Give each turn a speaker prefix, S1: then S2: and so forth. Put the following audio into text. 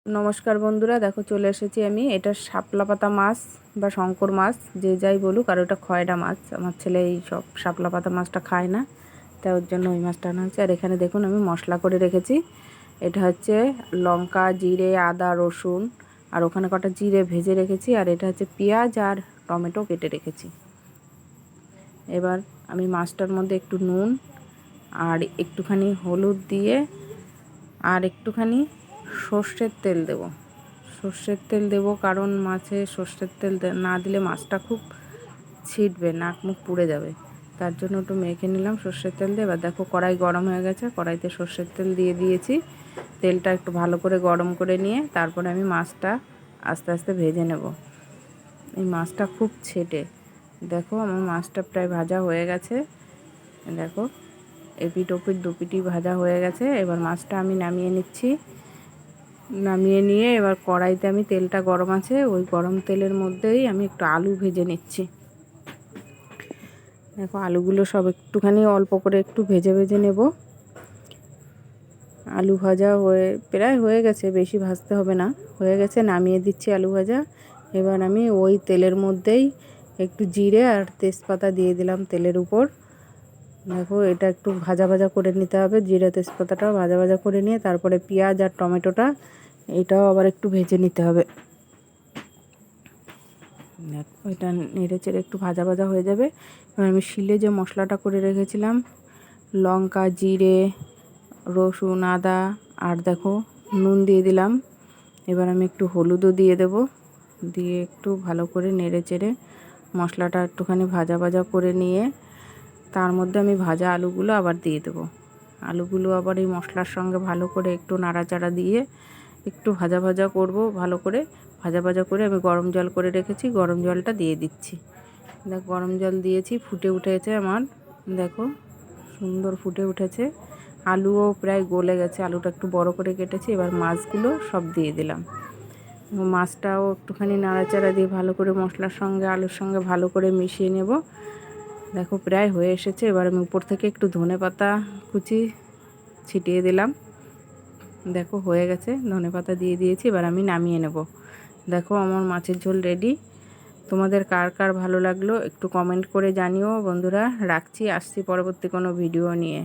S1: নমস্কার বন্ধুরা, দেখো চলে এসেছি আমি। এটা শাপলা পাতা মাছ বা শঙ্কর মাছ, যে যাই বলুক, আর ওটা খয়রা মাছ। আমার ছেলে এই সব শাপলা পাতা মাছটা খায় না, তাই ওর জন্য ওই মাছটা আনা হচ্ছে। আর এখানে দেখুন আমি মশলা করে রেখেছি। এটা হচ্ছে লঙ্কা, জিরে, আদা, রসুন, আর ওখানে কটা জিরে ভেজে রেখেছি। আর এটা হচ্ছে পেঁয়াজ আর টমেটো কেটে রেখেছি। এবার আমি মাছটার মধ্যে একটু নুন আর একটুখানি হলুদ দিয়ে আর একটুখানি সর্ষের তেল দেব। সর্ষের তেল দেব কারণ মাছে সর্ষের তেল না দিলে মাছটা খুব ছিটবে, নাক মুখ পুড়ে যাবে। তার জন্য একটু মেখে নিলাম সর্ষের তেল দিয়ে। এবার দেখো কড়াই গরম হয়ে গেছে, কড়াইতে সর্ষের তেল দিয়ে দিয়েছি। তেলটা একটু ভালো করে গরম করে নিয়ে তারপরে আমি মাছটা আস্তে আস্তে ভেজে নেব। এই মাছটা খুব ছেটে। দেখো আমার মাছটা প্রায় ভাজা হয়ে গেছে। দেখো এপিট ওপিট দুপিটি ভাজা হয়ে গেছে। এবার মাছটা আমি নামিয়ে নিচ্ছি। নামিয়ে নিয়ে এবার কড়াইতে আমি তেলটা গরম আছে, ওই গরম তেলের মধ্যেই আমি একটু আলু ভেজে নিচ্ছি। দেখো আলুগুলো সব একটুখানি অল্প করে একটু ভেজে ভেজে নেব। আলু ভাজা প্রায় হয়ে গেছে, বেশি ভাজতে হবে না, হয়ে গেছে। নামিয়ে দিচ্ছি আলু ভাজা। এবার আমি ওই তেলের মধ্যেই একটু জিরে আর তেজপাতা দিয়ে দিলাম তেলের উপর। দেখো এটা একটু ভাজা ভাজা করে নিতে হবে, জিরে তেজপাতাটাও ভাজা ভাজা করে নিয়ে তারপরে পেঁয়াজ আর টমেটোটা এটাও আবার একটু ভেজে নিতে হবে। ওইটা নেড়ে চেড়ে একটু ভাজা ভাজা হয়ে যাবে। এবার আমি শিলে যে মশলাটা করে রেখেছিলাম, লঙ্কা, জিরে, রসুন, আদা আর দেখো নুন দিয়ে দিলাম। এবার আমি একটু হলুদও দিয়ে দেব, দিয়ে একটু ভালো করে নেড়ে চেড়ে মশলাটা একটুখানি ভাজা ভাজা করে নিয়ে তার মধ্যে আমি ভাজা আলুগুলো আবার দিয়ে দেবো। আলুগুলো আবার এই মশলার সঙ্গে ভালো করে একটু নাড়াচাড়া দিয়ে একটু ভাজা ভাজা করব। ভালো করে ভাজা ভাজা করে আমি গরম জল করে রেখেছি, গরম জলটা দিয়ে দিচ্ছি। দেখ গরম জল দিয়েছি, ফুটে উঠেছে আমার। দেখো সুন্দর ফুটে উঠেছে। আলুও প্রায় গলে গেছে, আলুটা একটু বড় করে কেটেছি। এবার মাছগুলো সব দিয়ে দিলাম। মাছটাও একটুখানি নাড়াচাড়া দিয়ে ভালো করে মশলার সঙ্গে আলুর সঙ্গে ভালো করে মিশিয়ে নেব। দেখো প্রায় হয়ে এসেছে। এবার আমি উপর থেকে একটু ধনেপাতা কুচি ছিটিয়ে দিলাম। দেখো হয়ে গেছে, ধনেপাতা দিয়ে দিয়েছি। এবার আমি নামিয়ে নেব। দেখো আমার মাছের ঝোল রেডি। তোমাদের কার কার ভালো লাগলো একটু কমেন্ট করে জানিও বন্ধুরা। রাখছি, আসছি পরবর্তী কোনো ভিডিও নিয়ে।